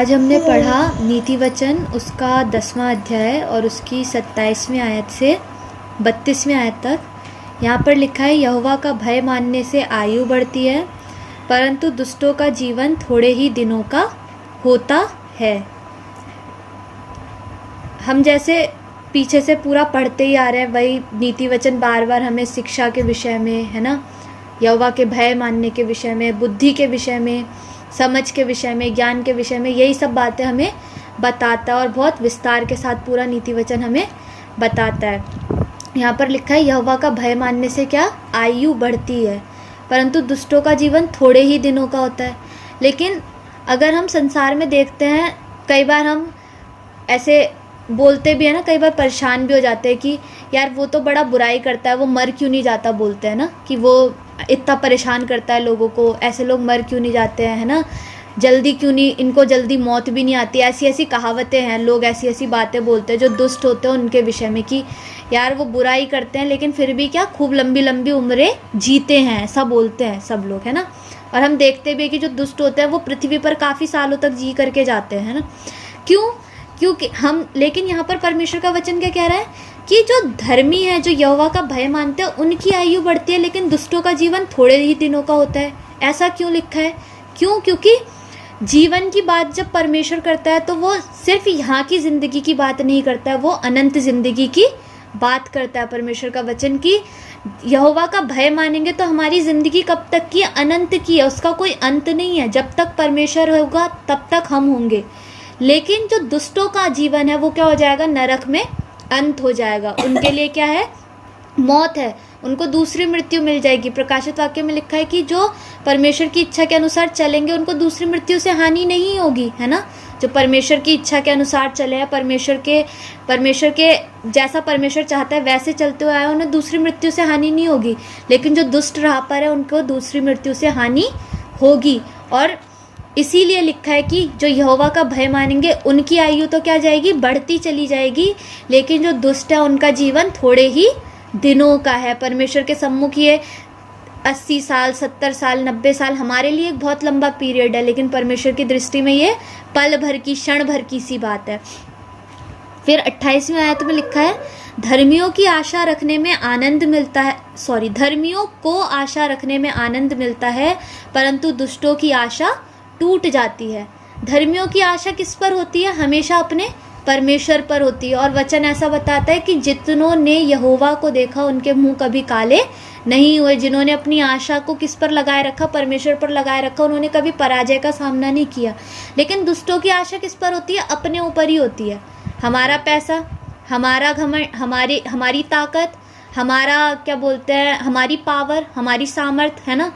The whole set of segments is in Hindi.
आज हमने पढ़ा नीति वचन उसका 10वां अध्याय और उसकी 27वीं आयत से 32वीं आयत तक। यहाँ पर लिखा है, यहोवा का भय मानने से आयु बढ़ती है, परंतु दुष्टों का जीवन थोड़े ही दिनों का होता है। हम जैसे पीछे से पूरा पढ़ते ही आ रहे हैं, वही नीति वचन बार बार हमें शिक्षा के विषय में, है ना, यहोवा के भय मानने के विषय में, बुद्धि के विषय में, समझ के विषय में, ज्ञान के विषय में, यही सब बातें हमें बताता है और बहुत विस्तार के साथ पूरा नीति वचन हमें बताता है। यहाँ पर लिखा है, यहोवा का भय मानने से क्या आयु बढ़ती है, परंतु दुष्टों का जीवन थोड़े ही दिनों का होता है। लेकिन अगर हम संसार में देखते हैं, कई बार हम ऐसे बोलते भी है ना, कई बार परेशान भी हो जाते हैं कि यार वो तो बड़ा बुराई करता है, वो मर क्यों नहीं जाता, बोलते हैं ना कि वो इतना परेशान करता है लोगों को, ऐसे लोग मर क्यों नहीं जाते हैं, है ना, जल्दी क्यों नहीं, इनको जल्दी मौत भी नहीं आती। ऐसी ऐसी कहावतें हैं, लोग ऐसी ऐसी बातें बोलते हैं जो दुष्ट होते हैं उनके विषय में कि यार वो बुराई करते हैं लेकिन फिर भी क्या खूब लंबी लंबी उम्रें जीते हैं, ऐसा बोलते हैं सब लोग, है ना। और हम देखते भी है कि जो दुष्ट होते हैं वो पृथ्वी पर काफ़ी सालों तक जी करके जाते हैं, है ना। क्योंकि हम, लेकिन यहाँ पर परमेश्वर का वचन क्या कह रहा है कि जो धर्मी है, जो यहोवा का भय मानते हैं, उनकी आयु बढ़ती है, लेकिन दुष्टों का जीवन थोड़े ही दिनों का होता है। ऐसा क्यों लिखा है? क्योंकि जीवन की बात जब परमेश्वर करता है तो वो सिर्फ यहाँ की ज़िंदगी की बात नहीं करता है, वो अनंत ज़िंदगी की बात करता है। परमेश्वर का वचन की यहोवा का भय मानेंगे तो हमारी ज़िंदगी कब तक की है? अनंत की है, उसका कोई अंत नहीं है। जब तक परमेश्वर होगा तब तक हम होंगे। लेकिन जो दुष्टों का जीवन है वो क्या हो जाएगा? नरक में अंत हो जाएगा। उनके लिए क्या है? मौत है, उनको दूसरी मृत्यु मिल जाएगी। प्रकाशित वाक्य में लिखा है कि जो परमेश्वर की इच्छा के अनुसार चलेंगे उनको दूसरी मृत्यु से हानि नहीं होगी, है ना। जो परमेश्वर की इच्छा के अनुसार चले हैं, परमेश्वर के जैसा परमेश्वर चाहता है वैसे चलते हुए आए, उन्हें दूसरी मृत्यु से हानि नहीं होगी। लेकिन जो दुष्ट राह पर है उनको दूसरी मृत्यु से हानि होगी। और इसीलिए लिखा है कि जो यहोवा का भय मानेंगे उनकी आयु तो क्या जाएगी? बढ़ती चली जाएगी। लेकिन जो दुष्ट है उनका जीवन थोड़े ही दिनों का है। परमेश्वर के सम्मुख ये 80 साल, 70 साल, 90 साल हमारे लिए एक बहुत लंबा पीरियड है, लेकिन परमेश्वर की दृष्टि में ये पल भर की, क्षण भर की सी बात है। फिर 28वीं आयत में लिखा है, धर्मियों की आशा रखने में आनंद मिलता है, धर्मियों को आशा रखने में आनंद मिलता है, परंतु दुष्टों की आशा टूट जाती है। धर्मियों की आशा किस पर होती है? हमेशा अपने परमेश्वर पर होती है। और वचन ऐसा बताता है कि जितनों ने यहोवा को देखा उनके मुंह कभी काले नहीं हुए। जिन्होंने अपनी आशा को किस पर लगाए रखा? परमेश्वर पर लगाए रखा, उन्होंने कभी पराजय का सामना नहीं किया। लेकिन दुष्टों की आशा किस पर होती है? अपने ऊपर ही होती है। हमारा पैसा, हमारा घमंड, हमारी ताकत, हमारा क्या बोलते हैं, हमारी पावर, हमारी सामर्थ, है ना,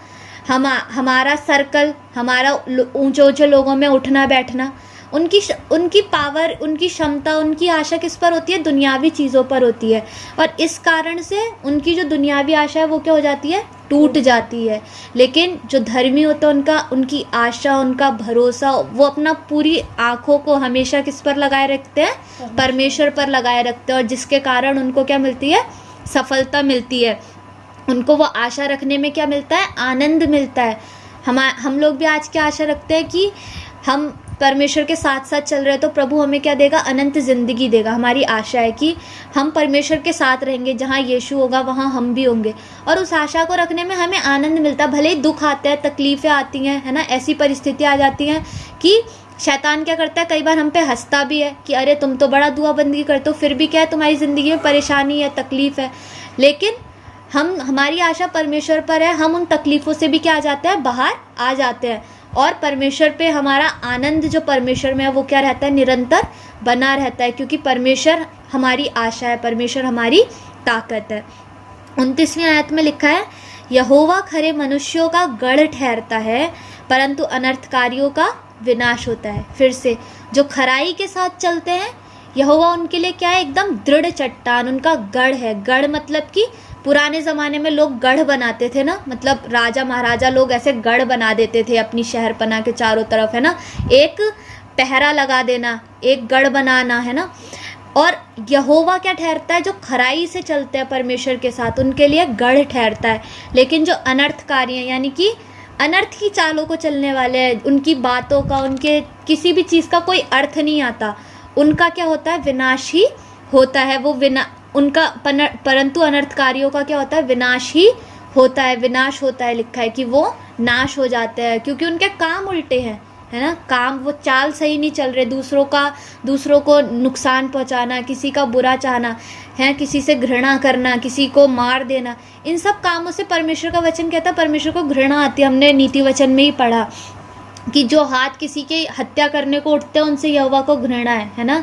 हमारा सर्कल, हमारा ऊंचे ऊंचे लोगों में उठना बैठना, उनकी पावर, उनकी क्षमता, उनकी आशा किस पर होती है? दुनियावी चीज़ों पर होती है। और इस कारण से उनकी जो दुनियावी आशा है वो क्या हो जाती है? टूट जाती है। लेकिन जो धर्मी होता है उनकी आशा, उनका भरोसा, वो अपना पूरी आँखों को हमेशा किस पर लगाए रखते हैं? परमेश्वर पर लगाए रखते हैं। और जिसके कारण उनको क्या मिलती है? सफलता मिलती है। उनको वो आशा रखने में क्या मिलता है? आनंद मिलता है। हम लोग भी आज क्या आशा रखते हैं कि हम परमेश्वर के साथ साथ चल रहे हैं तो प्रभु हमें क्या देगा? अनंत ज़िंदगी देगा। हमारी आशा है कि हम परमेश्वर के साथ रहेंगे, जहाँ यीशु होगा वहाँ हम भी होंगे। और उस आशा को रखने में हमें आनंद मिलता है। भले ही दुख आते हैं, तकलीफ़ें आती हैं, है ना, ऐसी परिस्थितियाँ आ जाती हैं कि शैतान क्या करता है? कई बार हम पे हंसता भी है कि अरे तुम तो बड़ा दुआ बंदगी करते हो, फिर भी क्या है? तुम्हारी ज़िंदगी में परेशानी है, तकलीफ़ है। लेकिन हमारी आशा परमेश्वर पर है। हम उन तकलीफ़ों से भी क्या आ जाते हैं? बाहर आ जाते हैं। और परमेश्वर पे हमारा आनंद जो परमेश्वर में है वो क्या रहता है? निरंतर बना रहता है, क्योंकि परमेश्वर हमारी आशा है, परमेश्वर हमारी ताकत है। 29वीं आयत में लिखा है, यहोवा खरे मनुष्यों का गढ़ ठहरता है, परंतु अनर्थकारियों का विनाश होता है। फिर से, जो खराई के साथ चलते हैं यहोवा उनके लिए क्या है? एकदम दृढ़ चट्टान, उनका गढ़ है। गढ़ मतलब कि पुराने ज़माने में लोग गढ़ बनाते थे ना, मतलब राजा महाराजा लोग ऐसे गढ़ बना देते थे अपनी शहरपना के चारों तरफ, है ना, एक पहरा लगा देना, एक गढ़ बनाना, है ना। और यहोवा क्या ठहरता है? जो खराई से चलते हैं परमेश्वर के साथ, उनके लिए गढ़ ठहरता है। लेकिन जो अनर्थकारी हैं, यानी कि अनर्थ की चालों को चलने वाले हैं, उनकी बातों का, उनके किसी भी चीज़ का कोई अर्थ नहीं आता, उनका क्या होता है, विनाश ही होता है। वो उनका परंतु अनर्थकारियों का क्या होता है, विनाश ही होता है, विनाश होता है, लिखा है कि वो नाश हो जाते हैं, क्योंकि उनके काम उल्टे हैं, है ना। काम, वो चाल सही नहीं चल रहे, दूसरों को नुकसान पहुंचाना, किसी का बुरा चाहना है, किसी से घृणा करना, किसी को मार देना, इन सब कामों से परमेश्वर का वचन कहता है परमेश्वर को घृणा आती है। हमने नीति वचन में ही पढ़ा कि जो हाथ किसी के हत्या करने को उठते हैं उनसे यहोवा को घृणा है ना।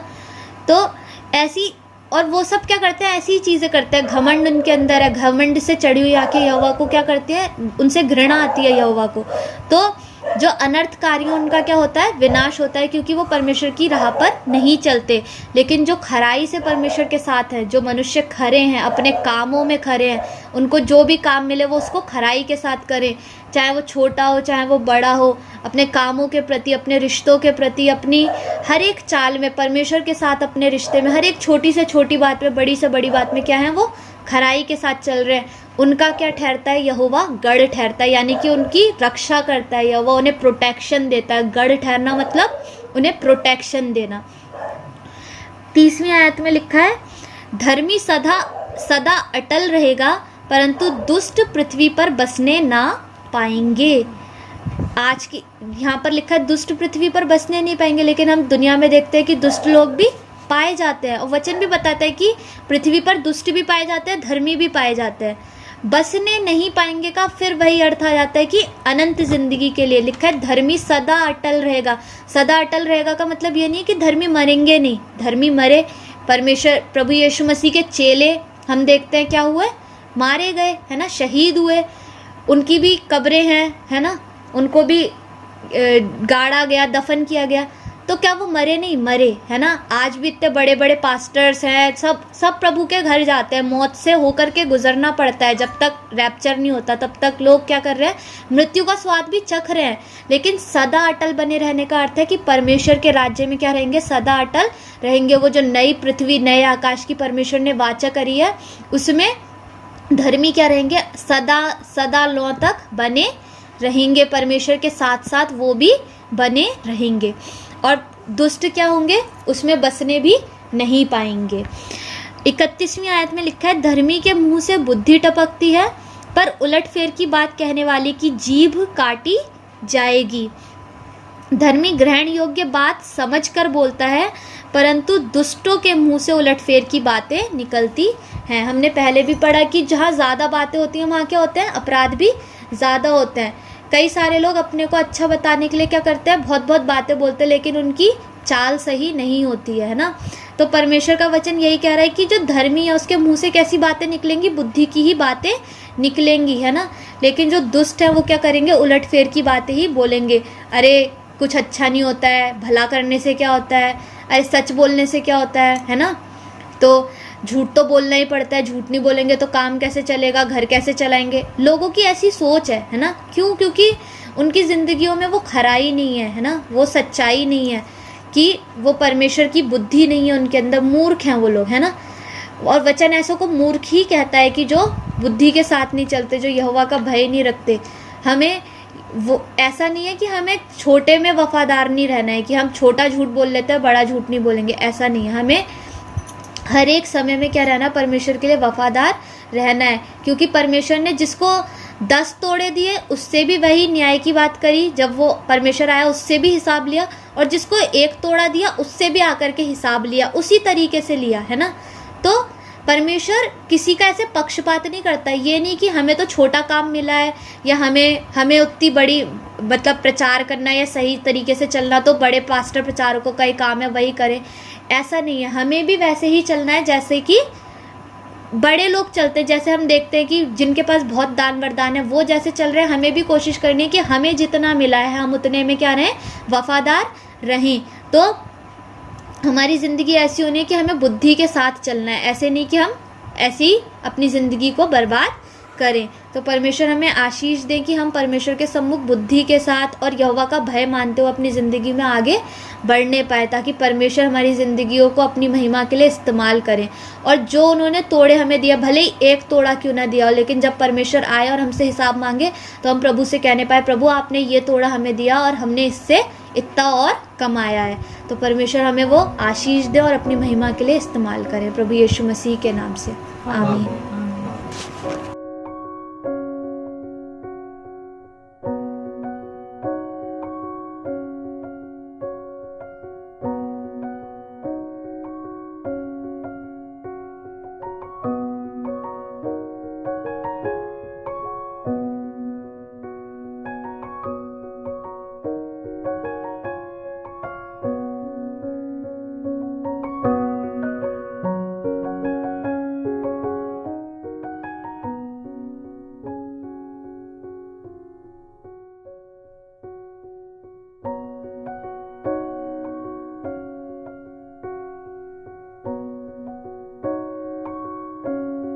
तो ऐसी, और वो सब क्या करते हैं, ऐसी चीज़ें करते हैं, घमंड उनके अंदर है, घमंड से चढ़ी हुई आके यहोवा को क्या करते हैं, उनसे घृणा आती है यहोवा को। तो जो अनर्थकारी उनका क्या होता है, विनाश होता है, क्योंकि वो परमेश्वर की राह पर नहीं चलते। लेकिन जो खराई से परमेश्वर के साथ है, जो मनुष्य खरे हैं, अपने कामों में खरे हैं, उनको जो भी काम मिले वो उसको खराई के साथ करें, चाहे वो छोटा हो चाहे वो बड़ा हो, अपने कामों के प्रति, अपने रिश्तों के प्रति, अपनी हर एक चाल में परमेश्वर के साथ, अपने रिश्ते में हर एक छोटी से छोटी बात में, बड़ी से बड़ी बात में क्या है, वो खराई के साथ चल रहे हैं। उनका क्या ठहरता है, यहोवा गढ़ ठहरता है, यानी कि उनकी रक्षा करता है, यहोवा उन्हें प्रोटेक्शन देता है। गढ़ ठहरना मतलब उन्हें प्रोटेक्शन देना। 30वीं आयत में लिखा है, धर्मी सदा सदा अटल रहेगा, परंतु दुष्ट पृथ्वी पर बसने ना पाएंगे। आज की यहाँ पर लिखा है दुष्ट पृथ्वी पर बसने नहीं पाएंगे, लेकिन हम दुनिया में देखते हैं कि दुष्ट लोग भी पाए जाते हैं, और वचन भी बताता है कि पृथ्वी पर दुष्ट भी पाए जाते हैं, धर्मी भी पाए जाते हैं। बसने नहीं पाएंगे का फिर वही अर्थ आ जाता है कि अनंत जिंदगी के लिए। लिखा है धर्मी सदा अटल रहेगा। सदा अटल रहेगा का मतलब ये नहीं कि धर्मी मरेंगे नहीं, धर्मी मरे। परमेश्वर प्रभु यीशु मसीह के चेले हम देखते हैं क्या हुए, मारे गए, है ना, शहीद हुए, उनकी भी कब्रें हैं, है ना, उनको भी गाड़ा गया, दफन किया गया, तो क्या वो मरे नहीं, मरे, है ना। आज भी इतने बड़े बड़े पास्टर्स हैं, सब प्रभु के घर जाते हैं, मौत से होकर के गुजरना पड़ता है, जब तक रैप्चर नहीं होता तब तक लोग क्या कर रहे हैं, मृत्यु का स्वाद भी चख रहे हैं। लेकिन सदा अटल बने रहने का अर्थ है कि परमेश्वर के राज्य में क्या रहेंगे, सदा अटल रहेंगे। वो जो नई पृथ्वी, नए आकाश की परमेश्वर ने वाचा करी है, उसमें धर्मी क्या रहेंगे, सदा सदा लौ तक बने रहेंगे, परमेश्वर के साथ साथ वो भी बने रहेंगे। और दुष्ट क्या होंगे, उसमें बसने भी नहीं पाएंगे। 31वीं आयत में लिखा है, धर्मी के मुंह से बुद्धि टपकती है, पर उलटफेर की बात कहने वाले की जीभ काटी जाएगी। धर्मी ग्रहण योग्य बात समझ कर बोलता है, परंतु दुष्टों के मुंह से उलटफेर की बातें निकलती हैं। हमने पहले भी पढ़ा कि जहाँ ज़्यादा बातें होती हैं वहाँ क्या होते हैं, अपराध भी ज़्यादा होते हैं। कई सारे लोग अपने को अच्छा बताने के लिए क्या करते हैं, बहुत बहुत बातें बोलते हैं, लेकिन उनकी चाल सही नहीं होती है ना। तो परमेश्वर का वचन यही कह रहा है कि जो धर्मी है उसके मुंह से कैसी बातें निकलेंगी, बुद्धि की ही बातें निकलेंगी, है ना। लेकिन जो दुष्ट है वो क्या करेंगे, उलटफेर की बातें ही बोलेंगे। अरे कुछ अच्छा नहीं होता है, भला करने से क्या होता है, अरे सच बोलने से क्या होता है ना। तो झूठ तो बोलना ही पड़ता है, झूठ नहीं बोलेंगे तो काम कैसे चलेगा, घर कैसे चलाएंगे। लोगों की ऐसी सोच है ना। क्यों? क्योंकि उनकी ज़िंदगियों में वो खराई नहीं है ना, वो सच्चाई नहीं है, कि वो परमेश्वर की बुद्धि नहीं है उनके अंदर। मूर्ख हैं वो लोग, है ना। और वचन ऐसों को मूर्ख ही कहता है कि जो बुद्धि के साथ नहीं चलते, जो यहोवा का भय नहीं रखते। हमें वो ऐसा नहीं है कि हमें छोटे में वफादार नहीं रहना है, कि हम छोटा झूठ बोल लेते हैं बड़ा झूठ नहीं बोलेंगे, ऐसा नहीं है। हमें हर एक समय में क्या रहना, परमेश्वर के लिए वफादार रहना है। क्योंकि परमेश्वर ने जिसको 10 तोड़े दिए उससे भी वही न्याय की बात करी, जब वो परमेश्वर आया उससे भी हिसाब लिया, और जिसको 1 तोड़ा दिया उससे भी आकर के हिसाब लिया, उसी तरीके से लिया, है ना। तो परमेश्वर किसी का ऐसे पक्षपात नहीं करता। ये नहीं कि हमें तो छोटा काम मिला है, या हमें उतनी बड़ी मतलब प्रचार करना या सही तरीके से चलना तो बड़े पास्टर प्रचारकों का ही काम है, वही करें, ऐसा नहीं है। हमें भी वैसे ही चलना है जैसे कि बड़े लोग चलते हैं। जैसे हम देखते हैं कि जिनके पास बहुत दान वरदान है वो जैसे चल रहे हैं, हमें भी कोशिश करनी है कि हमें जितना मिला है हम उतने में क्या रहें, वफादार रहें। तो हमारी ज़िंदगी ऐसी होनी है कि हमें बुद्धि के साथ चलना है, ऐसे नहीं कि हम ऐसी अपनी ज़िंदगी को बर्बाद करें। तो परमेश्वर हमें आशीष दें कि हम परमेश्वर के सम्मुख बुद्धि के साथ और यहोवा का भय मानते हुए अपनी ज़िंदगी में आगे बढ़ने पाए, ताकि परमेश्वर हमारी ज़िंदगियों को अपनी महिमा के लिए इस्तेमाल करें। और जो उन्होंने तोड़े हमें दिया, भले ही एक तोड़ा क्यों ना दिया हो, लेकिन जब परमेश्वर आए और हमसे हिसाब मांगे तो हम प्रभु से कहने पाए, प्रभु आपने ये तोड़ा हमें दिया और हमने इससे इतना और कमाया है। तो परमेश्वर हमें वो आशीष दे और अपनी महिमा के लिए इस्तेमाल करें। प्रभु यीशु मसीह के नाम से आमीन।